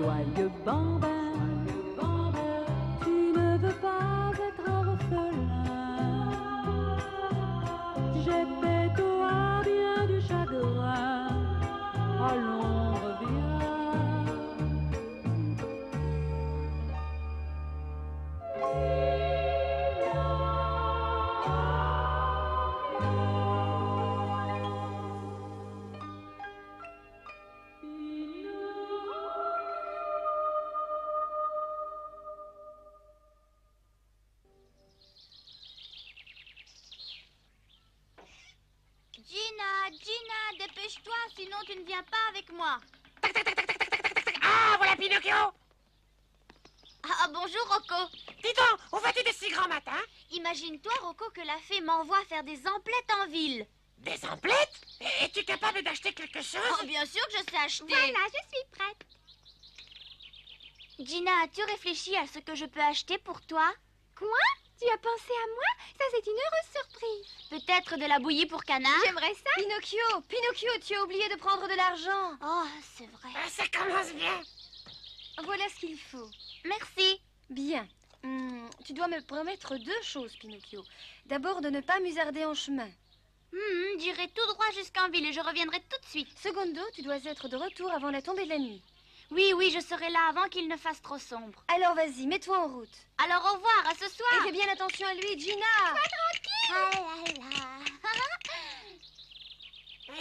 joyeux bambin. Tu ne veux pas être orphelin. J'ai fait toi bien du chagrin. Allons, reviens. Gina, dépêche-toi, sinon tu ne viens pas avec moi. Ah, voilà Pinocchio! Ah, bonjour, Rocco. Dis donc, où vas-tu de si grand matin? Imagine-toi, Rocco, que la fée m'envoie faire des emplettes en ville. Des emplettes? Es-tu capable d'acheter quelque chose? Oh, bien sûr que je sais acheter. Voilà, je suis prête. Gina, as-tu réfléchi à ce que je peux acheter pour toi? Quoi? Tu as pensé à moi? Ça, c'est une heureuse surprise. Peut-être de la bouillie pour canard? J'aimerais ça. Pinocchio, tu as oublié de prendre de l'argent. Oh, c'est vrai. Ça commence bien. Voilà ce qu'il faut. Merci. Bien. Tu dois me promettre 2 choses, Pinocchio. D'abord, de ne pas musarder en chemin. J'irai tout droit jusqu'en ville et je reviendrai tout de suite. Secondo, tu dois être de retour avant la tombée de la nuit. Oui, je serai là avant qu'il ne fasse trop sombre. Alors vas-y, mets-toi en route. Alors au revoir, à ce soir. Et fais bien attention à lui, Gina. Ah là là.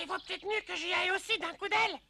Il vaut peut-être mieux que j'y aille aussi d'un coup d'aile.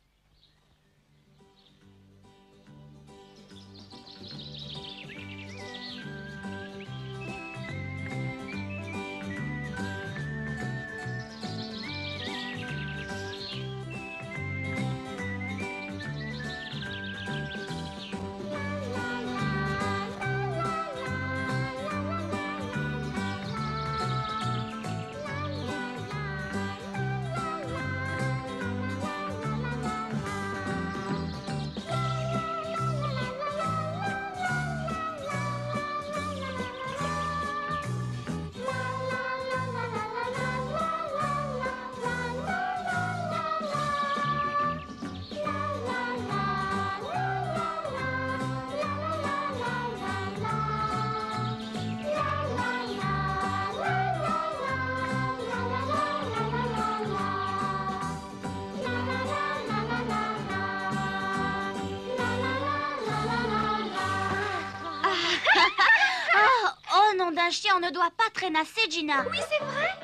Nom d'un chien, on ne doit pas traînasser, Gina. Oui, c'est vrai.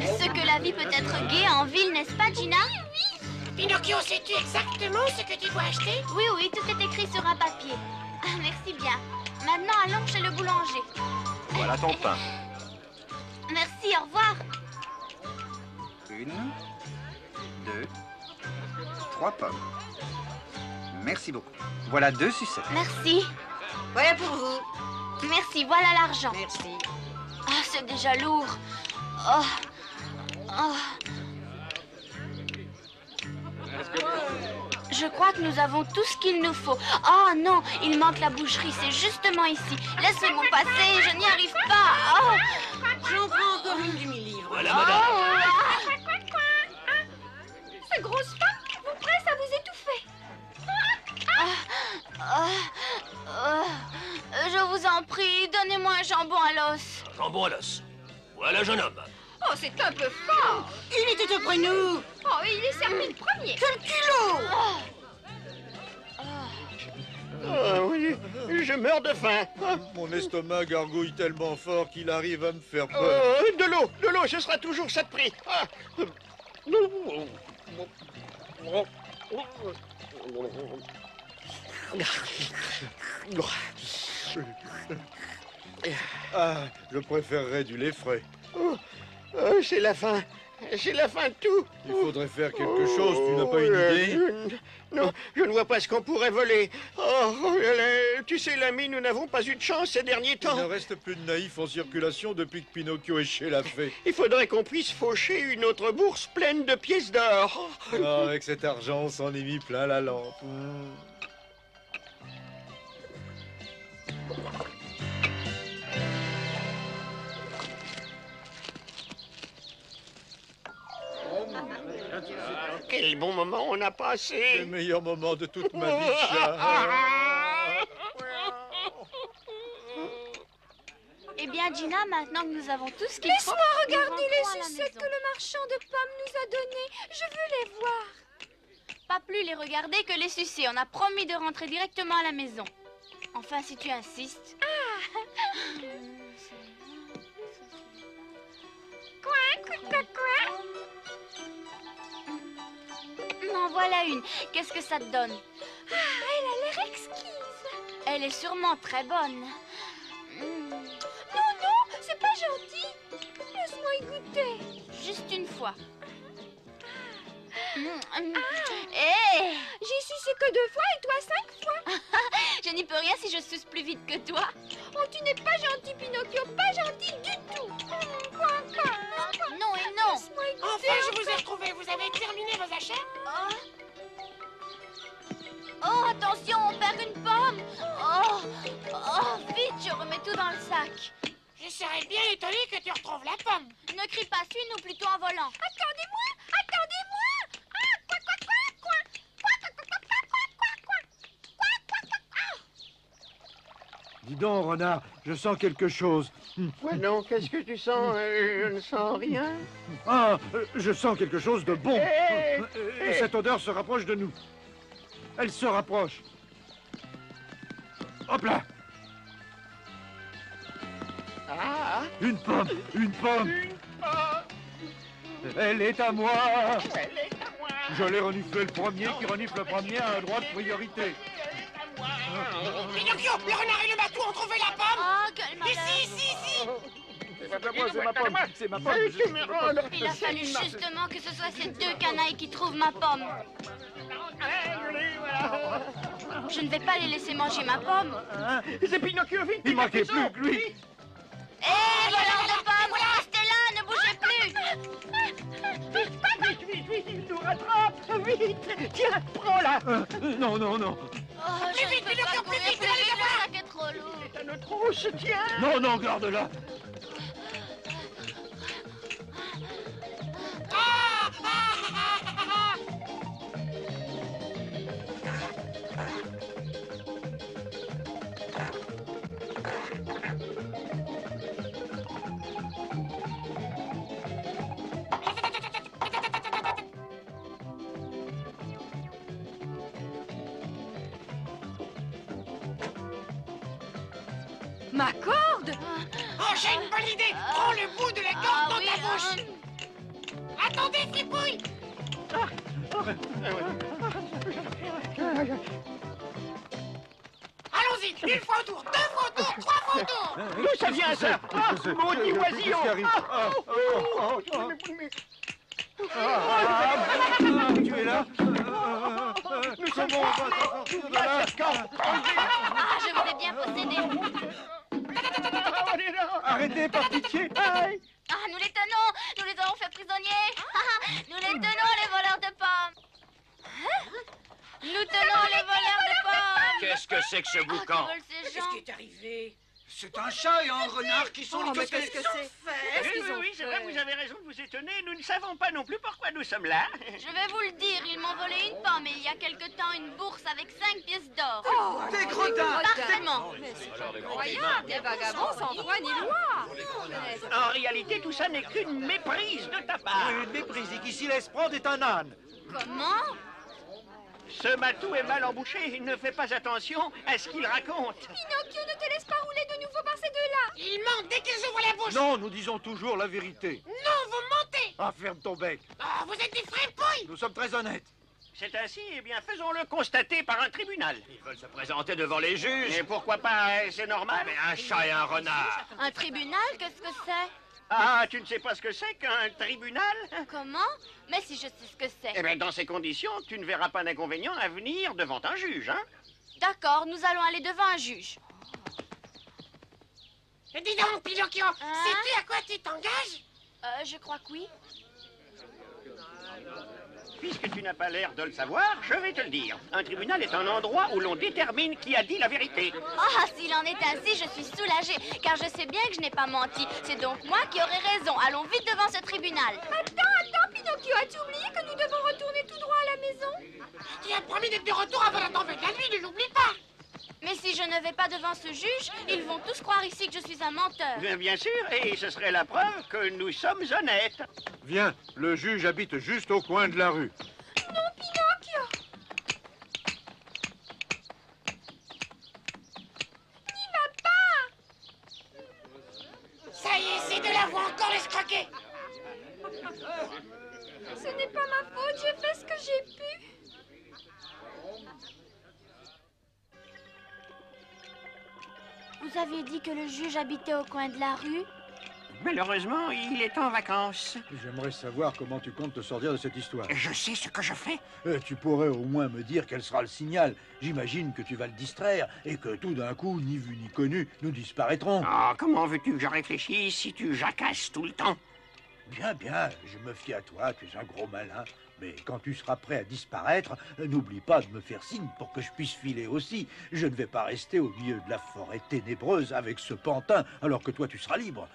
Ce que la vie peut être gaie en ville, n'est-ce pas, Gina? Oui. Pinocchio, sais-tu exactement ce que tu dois acheter? Oui, tout est écrit sur un papier. Ah, merci bien. Maintenant, allons chez le boulanger. Voilà ton pain. Merci, au revoir. 1, 2, 3 pommes. Merci beaucoup. Voilà 2 sucettes. Merci. Voilà pour vous. Merci, voilà l'argent. Merci. Ah, c'est déjà lourd. Oh. Je crois que nous avons tout ce qu'il nous faut. Oh non, il manque la boucherie, c'est justement ici. Laissez-moi passer, je n'y arrive pas. Oh. J'en prends encore une demi-livre. Voilà, madame. Cette grosse femme vous presse à vous étouffer. Je vous en prie, donnez-moi un jambon à l'os. Jambon à l'os. Voilà, jeune homme. Oh, c'est un peu fort. Il était auprès de nous. Oh, il est servi le premier. Quel kilo! Oui, je meurs de faim. Mon estomac gargouille tellement fort qu'il arrive à me faire peur. De l'eau, ce sera toujours ça de prix. Je préférerais du lait frais. C'est la fin. C'est la fin de tout. Il faudrait faire quelque chose, tu n'as pas une idée? Non, je ne vois pas ce qu'on pourrait voler. Tu sais, l'ami, nous n'avons pas eu de chance ces derniers Il temps. ne reste plus de naïfs en circulation depuis que Pinocchio est chez la fée. Il faudrait qu'on puisse faucher une autre bourse pleine de pièces d'or. Avec cet argent, on s'en est mis plein la lampe. quel bon moment on a Le passé. meilleur moment de toute ma vie de chat. Eh bien, Gina, maintenant que nous avons tout ce qu'il faut... Laisse-moi regarder les rentrons à la sucettes maison. que le marchand de pommes nous a donnés. Je veux les voir. Pas plus les regarder que les sucer. On a promis de rentrer directement à la maison. Enfin, si tu insistes. En voilà une. Qu'est-ce que ça te donne? Elle a l'air exquise. Elle est sûrement très bonne. Non, non, c'est pas gentil. Laisse-moi y goûter. Juste une fois. J'y sucé que 2 fois et toi 5 fois. Je n'y peux rien si je suce plus vite que toi. Oh, tu n'es pas gentil, Pinocchio, pas gentil du tout. Quoi. Non et non. Laisse-moi y goûter. Enfin, je vous ai retrouvé. Vous avez terminé vos achats? Oh, attention, on perd une pomme. Oh, vite, je remets tout dans le sac. Je serais bien étonné que tu retrouves la pomme. Ne crie pas, suis-nous plutôt en volant. Attendez-moi. Dis donc, renard, je sens quelque chose. Ouais, non, qu'est-ce que tu sens? Je ne sens rien. Ah, je sens quelque chose de bon. Hé, Et cette odeur se rapproche de nous. Elle se rapproche. Hop là! Ah, Une pomme! Une pomme! Elle est à moi! elle est à moi. Je l'ai reniflé le premier, qui renifle le premier a un droit de priorité. Pinocchio, le renard et le matou ont trouvé la pomme. Oh, quel malheur. Ici. C'est ma pomme, c'est ma pomme. Tu me rends le- Il a fallu justement que ce soit ces 2 canailles qui trouvent ma pomme. Je ne vais pas les laisser manger ma pomme. C'est Pinocchio, vite. Il manquait plus que lui. Hé, voleur de pommes, restez là, ne bougez plus. Vite, il nous rattrape. Vite, tiens, prends-la. Non, non, non. Oh, je ne peux pas courir plus vite, le sac est trop lourd. À notre trousse, tiens. Non, non, garde-la. Ma corde. Oh, j'ai une bonne idée. Prends le bout de la corde dans oui, ta bouche. Attendez, Fripouille. Allons-y, 1 fois autour, 2 fois autour, 3 fois autour. D'où ça vient, ça? Ah, maudit oisillon. Qu'est-ce qui arrive? Tu es là? Nous sommes Comment on va s'en sortir de là? Ah, je vous ai bien possédé. Arrêtez, par pitié! Ah, nous les tenons. Nous les avons fait prisonniers. Nous les tenons, les voleurs de pommes. Nous tenons les voleurs de pommes. Qu'est-ce que c'est que ce boucan? Ils veulent ces gens. Qu'est-ce qui est arrivé? C'est un chat et un renard qui sont... Oh, mais qu'est-ce que c'est? Oui, c'est vrai, vous avez raison de vous étonner. Nous ne savons pas non plus pourquoi nous sommes là. Je vais vous le dire, ils m'ont volé une pomme et il y a quelque temps une bourse avec 5 pièces d'or. Des gredins! Parfaitement. Incroyable, des vagabonds sans foi ni loi. En réalité, tout ça n'est qu'une méprise de ta part. Une méprise et qui s'y laisse prendre est un âne. Comment? Ce matou est mal embouché. Il ne fait pas attention à ce qu'il raconte. Pinocchio, ne te laisse pas rouler de nouveau par ces deux-là. Ils mentent dès qu'ils ouvrent la bouche. Non, nous disons toujours la vérité. Non, vous mentez. Ah, ferme ton bec. Ah, vous êtes des fripouilles. Nous sommes très honnêtes. C'est ainsi, eh bien, faisons-le constater par un tribunal. Ils veulent se présenter devant les juges. Et pourquoi pas, c'est normal. Mais un chat et un renard. Un tribunal, qu'est-ce que c'est? Ah, tu ne sais pas ce que c'est qu'un tribunal? Comment? Mais si je sais ce que c'est. Eh bien, dans ces conditions, tu ne verras pas d'inconvénient à venir devant un juge, hein? D'accord, nous allons aller devant un juge. Dis donc, Pinocchio, sais-tu à quoi tu t'engages? Je crois que oui. Puisque tu n'as pas l'air de le savoir, je vais te le dire. Un tribunal est un endroit où l'on détermine qui a dit la vérité. Ah, s'il en est ainsi, je suis soulagée, car je sais bien que je n'ai pas menti. C'est donc moi qui aurai raison. Allons vite devant ce tribunal. Attends, Pinocchio, as-tu oublié que nous devons retourner tout droit à la maison? Tu as promis d'être de retour avant la tempête de la nuit, ne l'oublie pas. Mais si je ne vais pas devant ce juge, ils vont tous croire ici que je suis un menteur. Bien sûr, et ce serait la preuve que nous sommes honnêtes. Viens, le juge habite juste au coin de la rue. Non, Pinocchio! N'y va pas! Ça y est, c'est de la voix encore l'escroquer. Ce n'est pas ma faute, j'ai fait ce que j'ai pu. Vous aviez dit que le juge habitait au coin de la rue? Malheureusement, il est en vacances. J'aimerais savoir comment tu comptes te sortir de cette histoire. Je sais ce que je fais. Tu pourrais au moins me dire quel sera le signal. J'imagine que tu vas le distraire et que tout d'un coup, ni vu ni connu, nous disparaîtrons. Ah, comment veux-tu que je réfléchisse si tu jacasses tout le temps? Bien, bien, je me fie à toi, tu es un gros malin. Mais quand tu seras prêt à disparaître, n'oublie pas de me faire signe pour que je puisse filer aussi. Je ne vais pas rester au milieu de la forêt ténébreuse avec ce pantin alors que toi tu seras libre.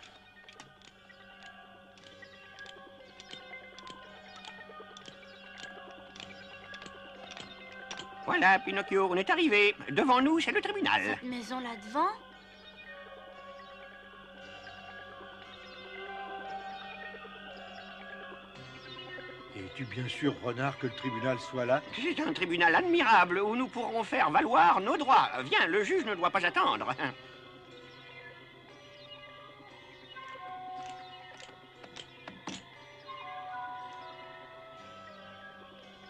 Voilà, Pinocchio, on est arrivé. Devant nous, c'est le tribunal. Cette maison là-devant? Es-tu bien sûr, renard, que le tribunal soit là? C'est un tribunal admirable où nous pourrons faire valoir nos droits. Viens, le juge ne doit pas attendre.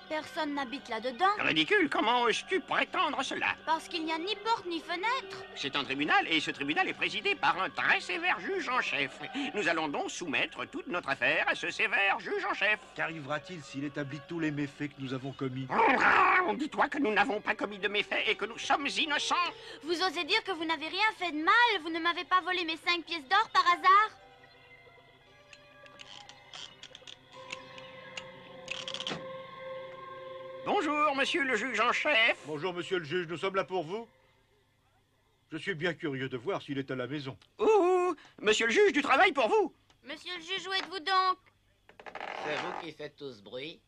Personne n'habite là-dedans. Ridicule, comment oses-tu prétendre cela? Parce qu'il n'y a ni porte ni fenêtre. C'est un tribunal et ce tribunal est présidé par un très sévère juge en chef. Nous allons donc soumettre toute notre affaire à ce sévère juge en chef. Qu'arrivera-t-il s'il établit tous les méfaits que nous avons commis? Dis-toi que nous n'avons pas commis de méfaits et que nous sommes innocents. Vous osez dire que vous n'avez rien fait de mal? Vous ne m'avez pas volé mes 5 pièces d'or par hasard? Bonjour, monsieur le juge en chef. Bonjour, monsieur le juge, nous sommes là pour vous. Je suis bien curieux de voir s'il est à la maison. Ouh, monsieur le juge du travail pour vous. Monsieur le juge, où êtes-vous donc? C'est vous qui faites tout ce bruit.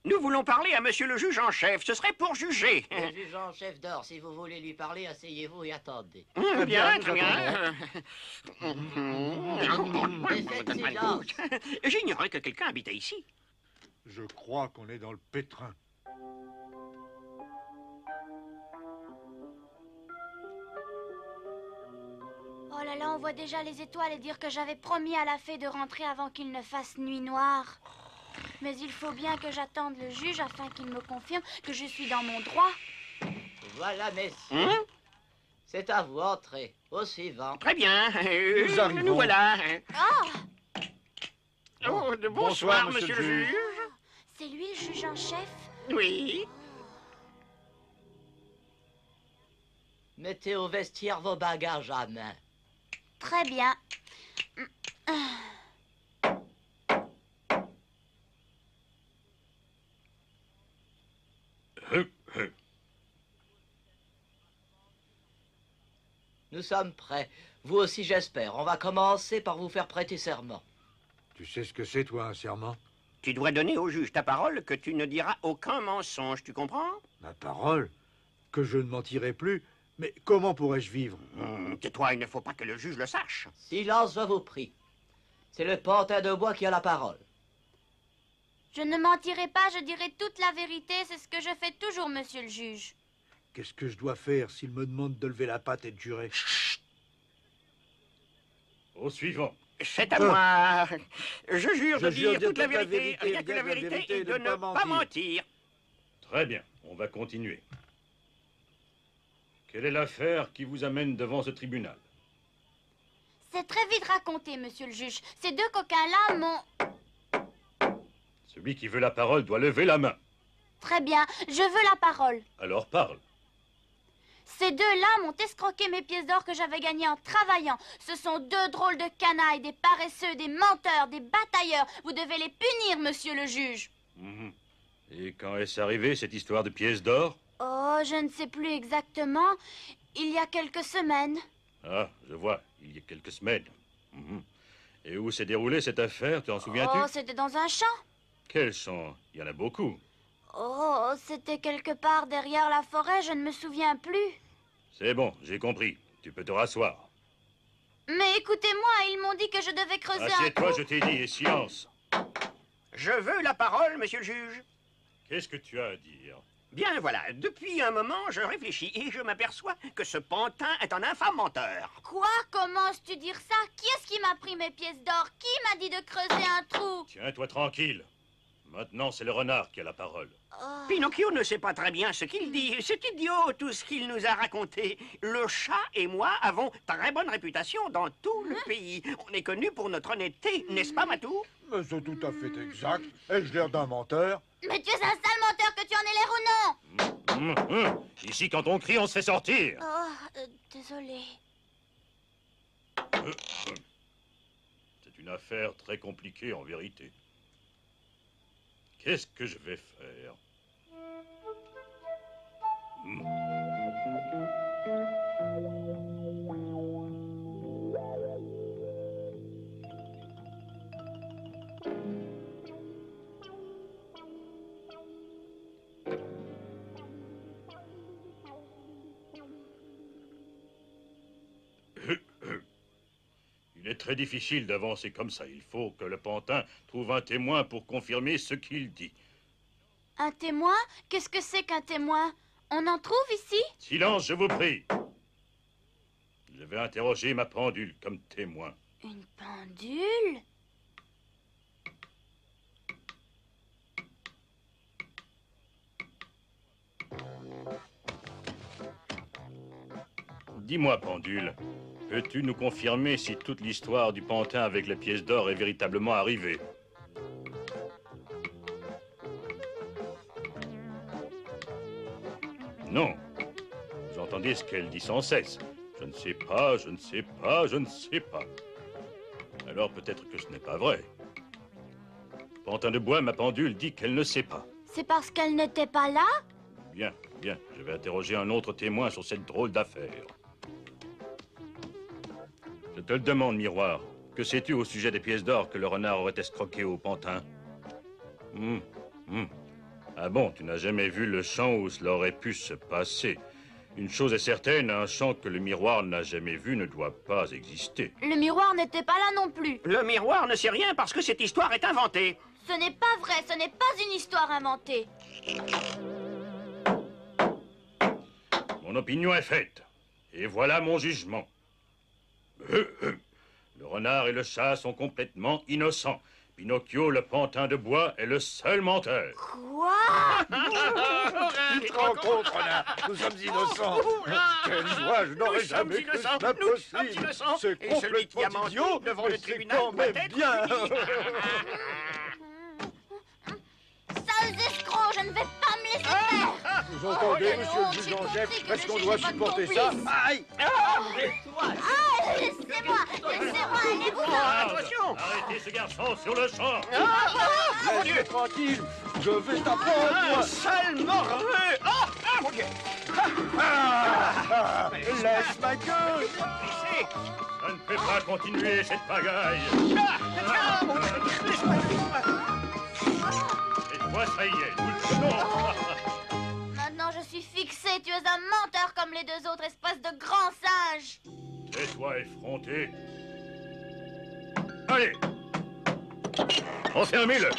Nous voulons parler à monsieur le juge en chef. Ce serait pour juger. Le juge en chef dort. Si vous voulez lui parler, asseyez-vous et attendez. Bien, très bien. Mais faites silence. J'ignorais que quelqu'un habitait ici. Je crois qu'on est dans le pétrin. Oh là là, on voit déjà les étoiles et dire que j'avais promis à la fée de rentrer avant qu'il ne fasse nuit noire. Mais il faut bien que j'attende le juge afin qu'il me confirme que je suis dans mon droit. Voilà, messieurs. C'est à vous, entrez. Au suivant. Très bien. Nous arrivons. Nous voilà. Oh, Oh, bonsoir, Bonsoir, monsieur le juge. c'est lui le juge en chef? Oui. Mettez au vestiaire vos bagages à main. Très bien. Nous sommes prêts. Vous aussi, j'espère. On va commencer par vous faire prêter serment. Tu sais ce que c'est, toi, un serment? Tu dois donner au juge ta parole que tu ne diras aucun mensonge, tu comprends? Ma parole? Que je ne mentirai plus? Mais comment pourrais-je vivre? Tais-toi, il ne faut pas que le juge le sache. Silence, je vous prie. C'est le pantin de bois qui a la parole. Je ne mentirai pas, je dirai toute la vérité. C'est ce que je fais toujours, monsieur le juge. Qu'est-ce que je dois faire s'il me demande de lever la patte et de jurer? Au suivant. C'est à moi. Je jure de jure dire toute la vérité, rien que la vérité vérité et de ne pas mentir. Très bien, on va continuer. Quelle est l'affaire qui vous amène devant ce tribunal? C'est très vite raconté, monsieur le juge. Ces deux coquins-là m'ont... Celui qui veut la parole doit lever la main. Très bien, je veux la parole. Alors parle. Ces deux-là m'ont escroqué mes pièces d'or que j'avais gagnées en travaillant. Ce sont deux drôles de canailles, des paresseux, des menteurs, des batailleurs. Vous devez les punir, monsieur le juge. Et quand est-ce arrivé, cette histoire de pièces d'or? Oh, je ne sais plus exactement. Il y a quelques semaines. Ah, je vois, il y a quelques semaines. Mhm. Et où s'est déroulée cette affaire, tu en souviens-tu? Oh, c'était dans un champ. Quel champ? Il y en a beaucoup. Oh, c'était quelque part derrière la forêt, je ne me souviens plus. C'est bon, j'ai compris. Tu peux te rasseoir. Mais écoutez-moi, ils m'ont dit que je devais creuser un Assieds-toi, trou. je t'ai dit, et silence. Je veux la parole, monsieur le juge. Qu'est-ce que tu as à dire? Bien, voilà. Depuis un moment, je réfléchis et je m'aperçois que ce pantin est un infâme menteur. Quoi? Comment oses-tu dire ça? Qui est-ce qui m'a pris mes pièces d'or? Qui m'a dit de creuser un trou? Tiens-toi tranquille. Maintenant, c'est le renard qui a la parole. Oh. Pinocchio ne sait pas très bien ce qu'il dit. C'est idiot tout ce qu'il nous a raconté. Le chat et moi avons très bonne réputation dans tout le pays. On est connus pour notre honnêteté, n'est-ce pas, Matou? Mais c'est tout à fait exact. Ai-je l'air d'un menteur? Mais tu es un sale menteur, que tu en aies l'air ou non! Ici, quand on crie, on se fait sortir. Oh, désolé. C'est une affaire très compliquée, en vérité. Qu'est-ce que je vais faire? Il est très difficile d'avancer comme ça. Il faut que le pantin trouve un témoin pour confirmer ce qu'il dit. Un témoin? Qu'est-ce que c'est qu'un témoin? On en trouve ici? Silence, je vous prie. Je vais interroger ma pendule comme témoin. Une pendule? Dis-moi, pendule, peux-tu nous confirmer si toute l'histoire du pantin avec les pièces d'or est véritablement arrivée? Non. Vous entendez ce qu'elle dit sans cesse. Je ne sais pas, je ne sais pas, je ne sais pas. Alors peut-être que ce n'est pas vrai. Pantin de bois, ma pendule dit qu'elle ne sait pas. C'est parce qu'elle n'était pas là? Bien, bien. Je vais interroger un autre témoin sur cette drôle d'affaire. Je te le demande, miroir. Que sais-tu au sujet des pièces d'or que le renard aurait escroquées au pantin? Ah bon, tu n'as jamais vu le champ où cela aurait pu se passer. Une chose est certaine, un champ que le miroir n'a jamais vu ne doit pas exister. Le miroir n'était pas là non plus. Le miroir ne sait rien parce que cette histoire est inventée. Ce n'est pas vrai, ce n'est pas une histoire inventée. Mon opinion est faite. Et voilà mon jugement. Le renard et le chat sont complètement innocents. Pinocchio, le pantin de bois, est le seul menteur. Quoi? Tu te rends compte, renard? Nous sommes innocents. Quelle joie, je n'aurais jamais cru cela possible. C'est Et celui qui a complètement menti idiot, devant mais le c'est tribunal quand doit même être bien. Sales escrocs, je ne vais pas me laisser faire. Vous entendez, monsieur le juge en chef? Est-ce qu'on doit supporter ça? Aïe! Laissez-moi, laissez-moi, allez-vous-en. Attention! Arrêtez ce garçon sur le champ. Laisse-moi tranquille, je vais t'apprendre, moi. Sale morveux! Mon Dieu! Laisse ma gueule. Je ne peux pas continuer cette pagaille. Et toi, ça y est, nous le tenons. Maintenant, je suis fixée. Tu es un menteur comme les deux autres, espèce de grand singe. Tais-toi, effronté. Allez. Enfermez-le.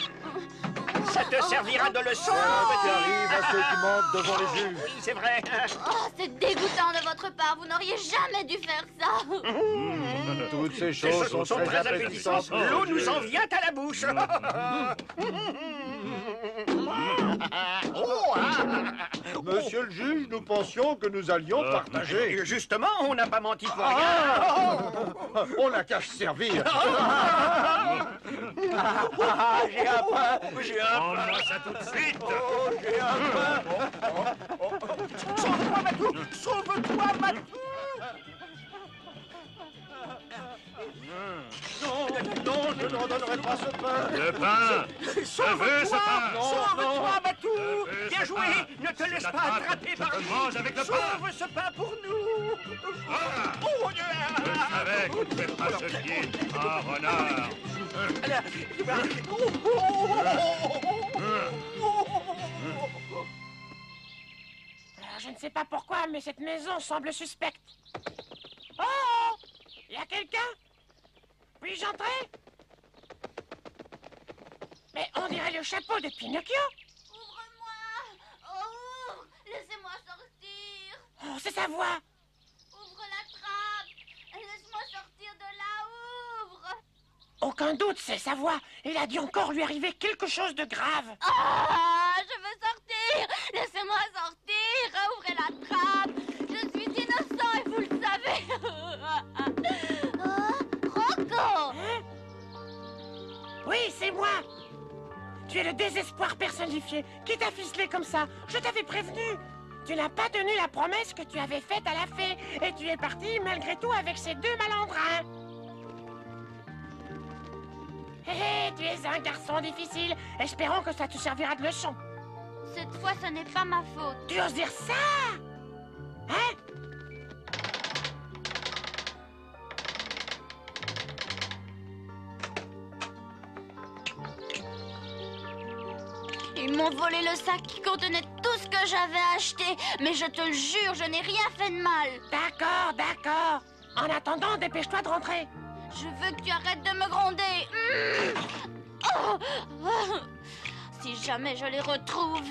Ça te servira de leçon! Qui arrive à ceux qui mentent devant les juges. Oui, c'est vrai. Oh, c'est dégoûtant de votre part. Vous n'auriez jamais dû faire ça. Toutes ces choses sont très appétissantes. L'eau nous en vient à la bouche. Monsieur le juge, nous pensions que nous allions partager. Justement, on n'a pas menti pour rien. On n'a qu'à se servir. J'ai un pain. J'ai un Prends-moi ça tout de suite. J'ai un pain. Sauve-toi, Matou. Sauve-toi, Matou. Non, je ne redonnerai pas ce pain. Le pain. Je veux ce pain. Sauve-toi, Batou. Je veux Bien ce joué. pain. Ne te Si laisse tu pas l'attrapes, attraper je par te lui. mange avec le pain. Sauve ce pain pour nous. Ah. Oh, Dieu. Je savais qu'on ne pouvait pas se fier à un renard. Je ne sais pas pourquoi, mais cette maison semble suspecte. Oh! Y a quelqu'un? Puis-je entrer? Mais on dirait le chapeau de Pinocchio. Ouvre-moi! Oh, ouvre! Laissez-moi sortir! Oh, c'est sa voix. Ouvre la trappe! Laisse-moi sortir de là! Ouvre! Aucun doute, c'est sa voix. Il a dû encore lui arriver quelque chose de grave. Ah! Je veux sortir! Laissez-moi sortir! Ouvrez la trappe! Je suis innocent et vous le savez! Rocco! Hein? Oui, c'est moi. Tu es le désespoir personnifié. Qui t'a ficelé comme ça? Je t'avais prévenu. Tu n'as pas tenu la promesse que tu avais faite à la fée. Et tu es parti malgré tout avec ces deux malandrins. Hé hé, tu es un garçon difficile. Espérons que ça te servira de leçon. Cette fois, ce n'est pas ma faute. Tu oses dire ça? Hein? Ils m'ont volé le sac qui contenait tout ce que j'avais acheté. Mais je te le jure, je n'ai rien fait de mal. D'accord, d'accord. En attendant, dépêche-toi de rentrer. Je veux que tu arrêtes de me gronder. Oh. Si jamais je les retrouve.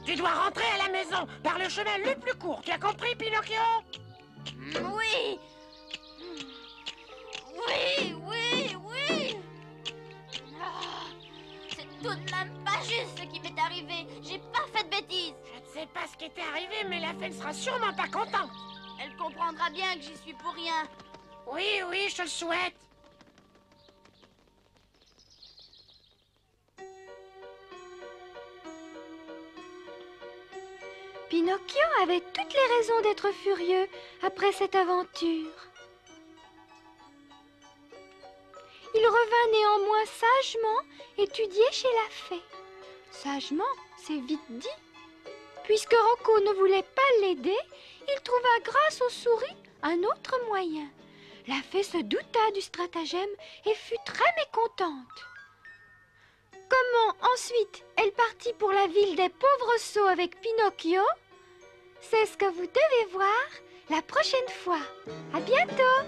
Tu dois rentrer à la maison par le chemin le plus court. Tu as compris, Pinocchio? Oui. Oui, oui, oui. C'est tout de même pas juste ce qui m'est arrivé. J'ai pas fait de bêtises. Je ne sais pas ce qui t'est arrivé, mais la fée ne sera sûrement pas contente. Elle comprendra bien que j'y suis pour rien. Oui, oui, je te le souhaite. Pinocchio avait toutes les raisons d'être furieux après cette aventure. Il revint néanmoins sagement étudier chez la fée. Sagement, c'est vite dit. Puisque Rocco ne voulait pas l'aider, il trouva grâce aux souris un autre moyen. La fée se douta du stratagème et fut très mécontente. Comment ensuite elle partit pour la ville des pauvres sots avec Pinocchio? C'est ce que vous devez voir la prochaine fois. À bientôt!